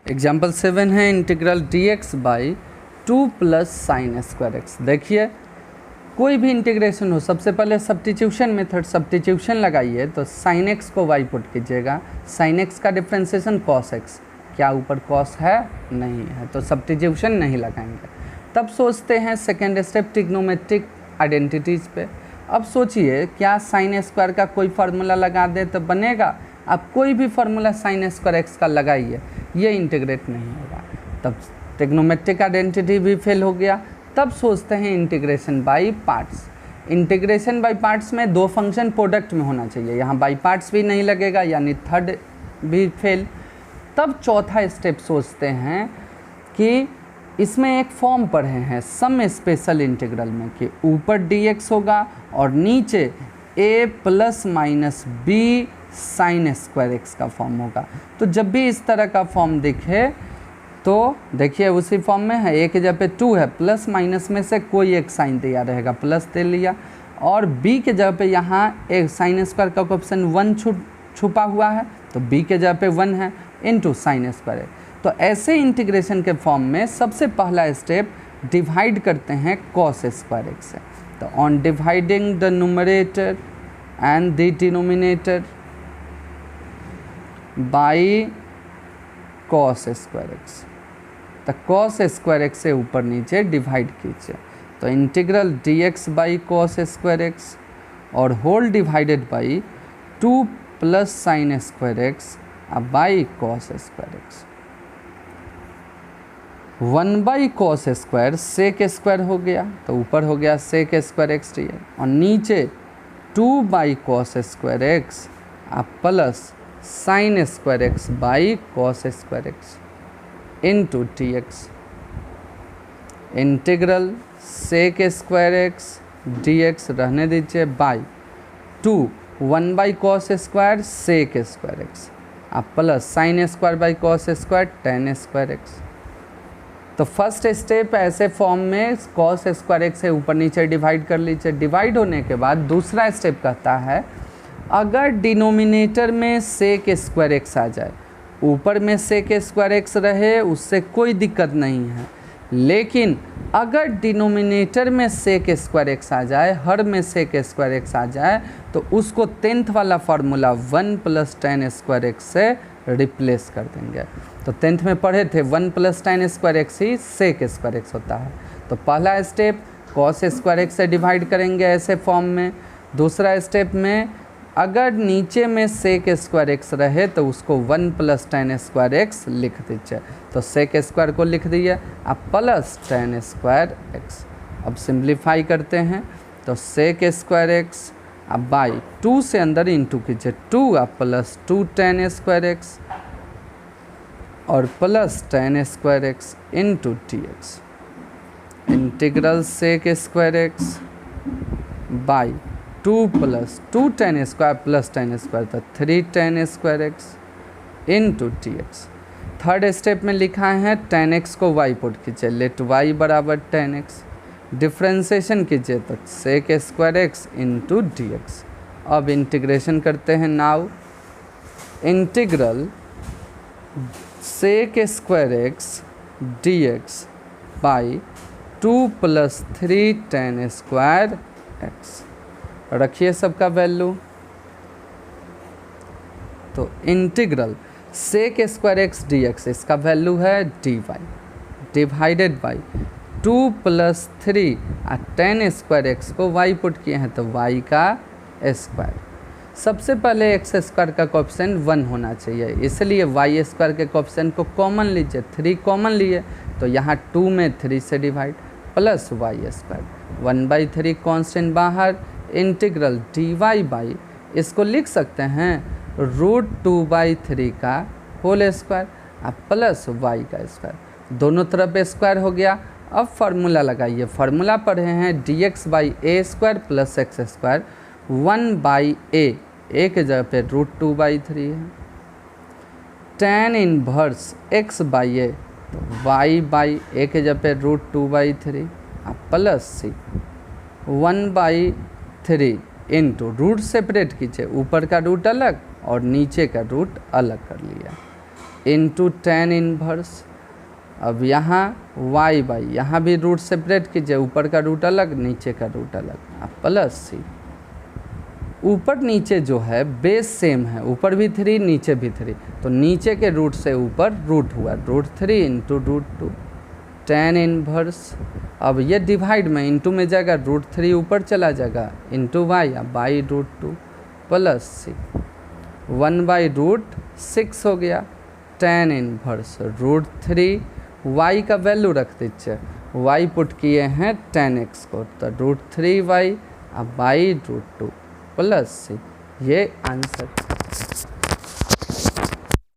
Example 7 है integral dx by 2 plus sine square x. देखिए कोई भी इंटीग्रेशन हो, सबसे पहले सब्स्टिट्यूशन मेथड सब्स्टिट्यूशन लगाइए तो साइन एक्स को वाई पुट कीजिएगा। साइन एक्स का डिफ्रेंसिएशन कॉस एक्स, क्या ऊपर कॉस है? नहीं है, तो सब्स्टिट्यूशन नहीं लगाएंगे। तब सोचते हैं सेकेंड स्टेप ट्रिग्नोमेट्रिक आइडेंटिटीज़ पे। अब सोचिए क्या साइन स्क्वायर का कोई फार्मूला लगा दे तो बनेगा? आप कोई भी फार्मूला साइन स्क्वायर एक्स का लगाइए, ये इंटीग्रेट नहीं होगा। तब ट्रिग्नोमेट्रिक आइडेंटिटी भी फेल हो गया। तब सोचते हैं integration by parts. Integration by parts में दो फंक्शन प्रोडक्ट में होना चाहिए, यहाँ बाय पार्ट्स भी नहीं लगेगा, यानी थर्ड भी फेल। तब चौथा स्टेप सोचते हैं कि इसमें एक फॉर्म पढ़े हैं सम स्पेशल इंटीग्रल में कि ऊपर dx होगा और नीचे a plus minus b sine square x का फॉर्म होगा। तो जब भी इस तरह का फॉर्म दिखे तो देखिए उसी फॉर्म में है, a के जगह पे 2 है, प्लस माइनस में से कोई एक साइन दिया रहेगा, प्लस दे लिया, और b के जगह पे यहाँ एक साइन स्क्वायर का ऑप्शन 1 छुपा हुआ है, तो b के जगह पे 1 है इंटू साइन स्क्वायर। तो ऐसे इंटीग्रेशन के फॉर्म में सबसे पहला स्टेप डिवाइड करते हैं कॉस स्क्वायर एक्स से। तो on dividing the numerator and the denominator by cos square x, तो कॉस स्क्वायर एक्स से ऊपर नीचे डिवाइड कीजिए। तो integral dx by cos square x और whole divided by 2 plus sine square x by cos square x. 1 by cos square sec square हो गया, तो ऊपर हो गया सेक स्क्वायर एक्स डी और नीचे 2 by cos square x plus sine square x by cos square x into t x. Integral sec square x d x रहने दीजिए by 1 by cos square sec square x plus sine square by cos square tan square x. तो first step ऐसे form में cos square x से ऊपर नीचे divide कर लीजिए। डिवाइड होने के बाद दूसरा स्टेप कहता है अगर डिनोमिनेटर में सेक स्क्वायर एक्स आ जाए, ऊपर में सेक स्क्वायर एक्स रहे उससे कोई दिक्कत नहीं है, लेकिन अगर डिनोमिनेटर में सेक स्क्वायर एक्स आ जाए, हर में सेक स्क्वायर एक्स आ जाए, तो उसको 10th वाला formula 1 plus tan square x से रिप्लेस कर देंगे। तो 10th में पढ़े थे 1 प्लस टेन स्क्वायर एक्स ही सेक स्क्वायर एक्स होता है। तो पहला स्टेप कॉस स्क्वायर एक्स से डिवाइड करेंगे ऐसे फॉर्म में। दूसरा स्टेप में अगर नीचे में सेक स्क्वायर एक्स रहे तो उसको 1 प्लस टेन स्क्वायर एक्स लिख दीजिए। तो सेक स्क्वायर को लिख दिए प्लस टेन स्क्वायर एक्स। अब सिंप्लीफाई करते हैं तो सेक स्क्वायर एक्स बाई 2 से अंदर इंटू कीजिए 2 प्लस 2 टेन स्क्वायर एक्स और plus tan square x into t x. Integral sec square x by 2 plus 2 tan square plus tan square था 3 tan square x into t x. Third step में लिखा है tan x को y put कीजिए, let y बराबर tan x. Differentiation कीजिए तो sec square x into d x. अब इंटीग्रेशन करते हैं। Now integral sec square x d x by 2 plus 3 tan square x. रखिए सबका वैल्यू। तो integral sec square x d x, इसका वैल्यू है d y divided by 2 plus 3 tan square x को y put किए हैं तो वाई का स्क्वायर। सबसे पहले एक्स स्क्वायर का कोएफिशिएंट 1 होना चाहिए, इसलिए वाई स्क्वायर के कोएफिशिएंट को कॉमन लीजिए, 3 कॉमन लिए तो यहाँ 2 में 3 से divide plus y square 1/3 constant बाहर। इंटीग्रल डी वाई बाई इसको लिख सकते हैं √2/3 का होल स्क्वायर प्लस वाई का स्क्वायर, दोनों तरफ स्क्वायर हो गया। अब फार्मूला लगाइए। फार्मूला पढ़े हैं dx by A square plus x square 1/a, ए के जगह पे √2/3 है। tan इनवर्स x बाई ए, तो y बाई ए के जगह पे √2/3 प्लस सी 1/3 इंटू रूट सेपरेट कीजिए, ऊपर का रूट अलग और नीचे का रूट अलग कर लिया। Into tan inverse. अब यहाँ वाई बाई, यहाँ भी रूट सेपरेट कीजिए, ऊपर का रूट अलग नीचे का रूट अलग, अब प्लस सी। ऊपर नीचे जो है बेस सेम है, ऊपर भी 3 नीचे भी 3, तो नीचे के रूट से ऊपर रूट हुआ √3 इंटू √2 टेन इनवर्स। अब ये डिवाइड में इंटू में जाएगा, √3 ऊपर चला जाएगा इंटू वाई, अब बाई √2 प्लस सी 1/√6 हो गया टेन इनवर्स √3। वाई का वैल्यू रख दीजिए, वाई पुट किए हैं 10x को, तो √3y अब बाई √2 प्लस सी, ये आंसर।